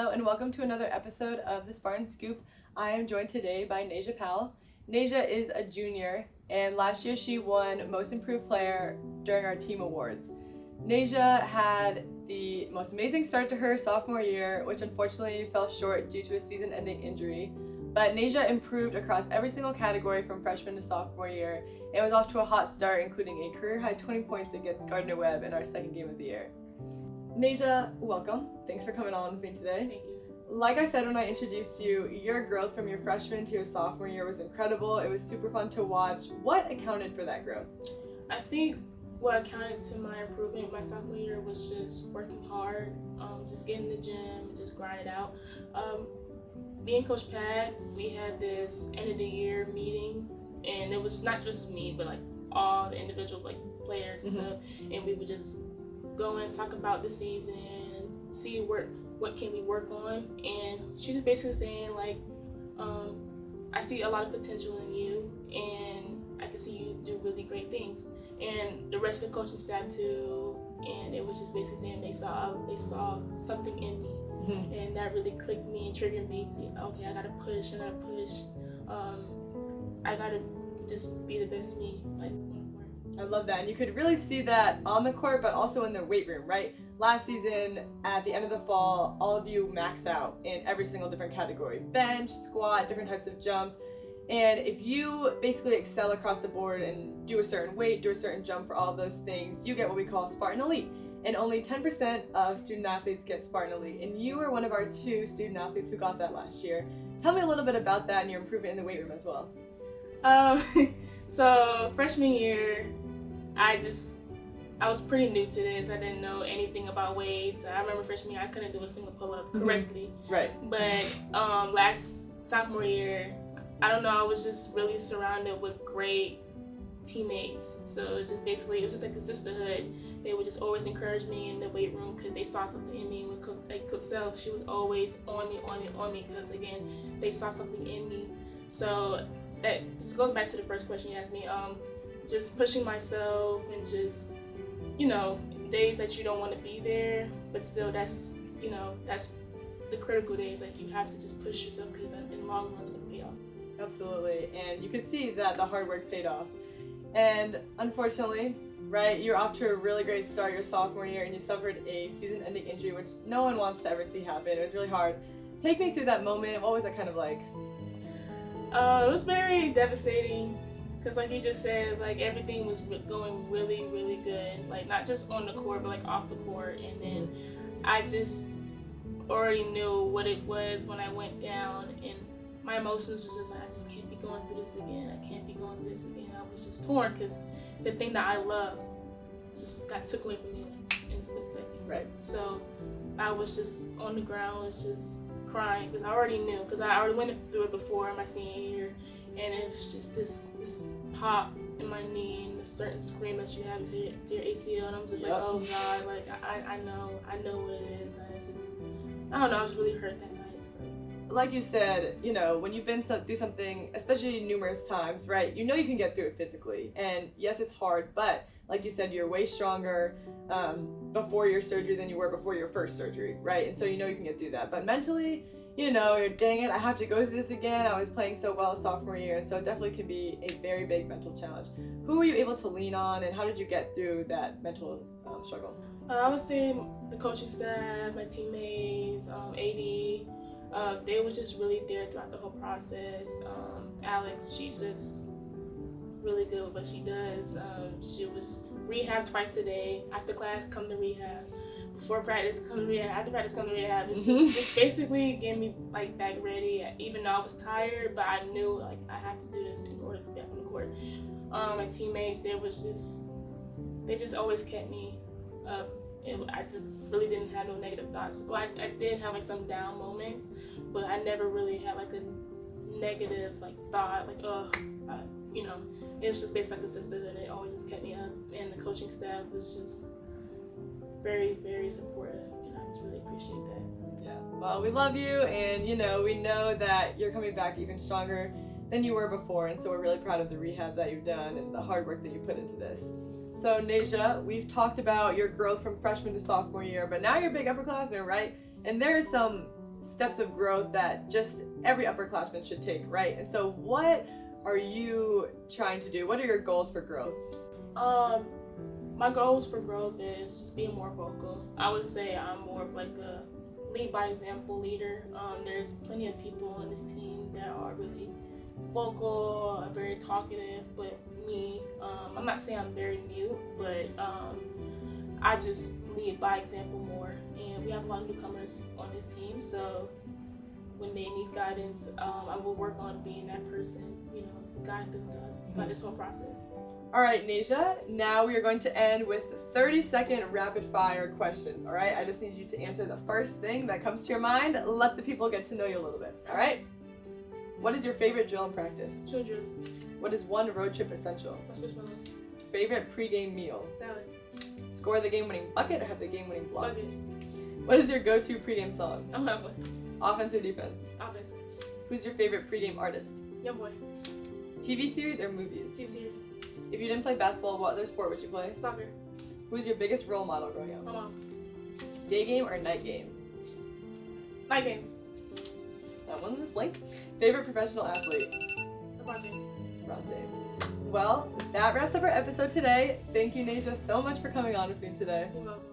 Hello and welcome to another episode of the Spartan Scoop. I am joined today by Nasia Powell. Nasia is a junior and last year she won Most Improved Player during our team awards. Nasia had the most amazing start to her sophomore year, which unfortunately fell short due to a season-ending injury. But Nasia improved across every single category from freshman to sophomore year and was off to a hot start, including a career-high 20 points against Gardner-Webb in our second game of the year. Nasia, welcome. Thanks for coming on with me today. Thank you. Like I said when I introduced you, your growth from your freshman to your sophomore year was incredible. It was super fun to watch. What accounted for that growth? I think what accounted to my improvement my sophomore year was just working hard, just getting in the gym, just grind it out. Me and Coach Pat, we had this end of the year meeting, and it was not just me, but like all the individual players and stuff, and we would just go and talk about the season and see what can we work on. And she's just basically saying I see a lot of potential in you and I can see you do really great things, and the rest of the coaching staff too. And it was just basically saying they saw something in me, and that really clicked me and triggered me to okay, I gotta push, I gotta just be the best me I love that. And you could really see that on the court, but also in the weight room, right? Last season, at the end of the fall, all of you maxed out in every single different category. Bench, squat, different types of jump. And if you basically excel across the board and do a certain weight, do a certain jump for all of those things, you get what we call Spartan Elite. And only 10% of student athletes get Spartan Elite. And you were one of our 2 student athletes who got that last year. Tell me a little bit about that and your improvement in the weight room as well. So freshman year, I was pretty new to this. I didn't know anything about weights. I remember freshman year I couldn't do a single pull-up correctly. Right. But last sophomore year, I don't know, I was just really surrounded with great teammates. So it was just like a sisterhood. They would just always encourage me in the weight room because they saw something in me. With Coach Self, she was always on me because again, they saw something in me. So that just goes back to the first question you asked me. Just pushing myself and just, days that you don't want to be there, but still that's the critical days. Like you have to just push yourself because in the long run it's going to pay off. Absolutely. And you can see that the hard work paid off. And unfortunately, right, you're off to a really great start your sophomore year and you suffered a season-ending injury, which no one wants to ever see happen. It was really hard. Take me through that moment. What was that kind of like? It was very devastating. Because like you just said, everything was going really, really good. Not just on the court, but off the court. And then I just already knew what it was when I went down. And my emotions was just I just can't be going through this again. I can't be going through this again. I was just torn because the thing that I love just got took away from me in a split second. Right. So I was just on the ground, was just crying because I already knew. Because I already went through it before in my senior year. And it was just this pop in my knee and this certain scream that you have to your ACL, and I'm just oh God, I know what it is. I don't know, I was really hurt that night. So. Like you said, when you've been through something, especially numerous times, right, you can get through it physically. And yes, it's hard, but like you said, you're way stronger before your surgery than you were before your first surgery, right? And so you can get through that. But mentally, you're dang it, I have to go through this again. I was playing so well sophomore year, and so it definitely can be a very big mental challenge. Who were you able to lean on, and how did you get through that mental struggle? I would say the coaching staff, my teammates, AD, they were just really there throughout the whole process. Alex, she's just really good with what she does. She was rehab twice a day. After class, come to rehab. Before practice, come to rehab. After practice, come to rehab. It's just basically getting me back ready. Even though I was tired, but I knew I have to do this in order to be back on the court. My teammates, they just always kept me up. I just really didn't have no negative thoughts. Well, I did have some down moments, but I never really had a negative thought. It was just based a sisterhood. It always just kept me up, and the coaching staff was just very, very supportive, and I just really appreciate that. Yeah, well, we love you, and we know that you're coming back even stronger than you were before, and so we're really proud of the rehab that you've done and the hard work that you put into this. So Nasia, we've talked about your growth from freshman to sophomore year, but now you're a big upperclassman, right? And there is some steps of growth that just every upperclassman should take, right? And so what are you trying to do? What are your goals for growth? My goals for growth is just being more vocal. I would say I'm more of like a lead by example leader. There's plenty of people on this team that are really vocal, very talkative, but me, I'm not saying I'm very mute, but I just lead by example more. And we have a lot of newcomers on this team, so when they need guidance, I will work on being that person, guide them through this whole process. All right, Nasia, now we are going to end with 30-second rapid fire questions, all right? I just need you to answer the first thing that comes to your mind. Let the people get to know you a little bit, all right? What is your favorite drill in practice? Chill drills. What is one road trip essential? Favorite pregame meal? Salad. Score the game-winning bucket or have the game-winning block? Bucket. What is your go-to pregame song? I don't have one. Offense or defense? Offense. Who's your favorite pregame artist? Young boy. TV series or movies? TV series. If you didn't play basketball, what other sport would you play? Soccer. Who's your biggest role model growing up? My mom. Day game or night game? Night game. That one was blank. Favorite professional athlete? LeBron James. LeBron James. Well, that wraps up our episode today. Thank you, Nasia, so much for coming on with me today. You're welcome.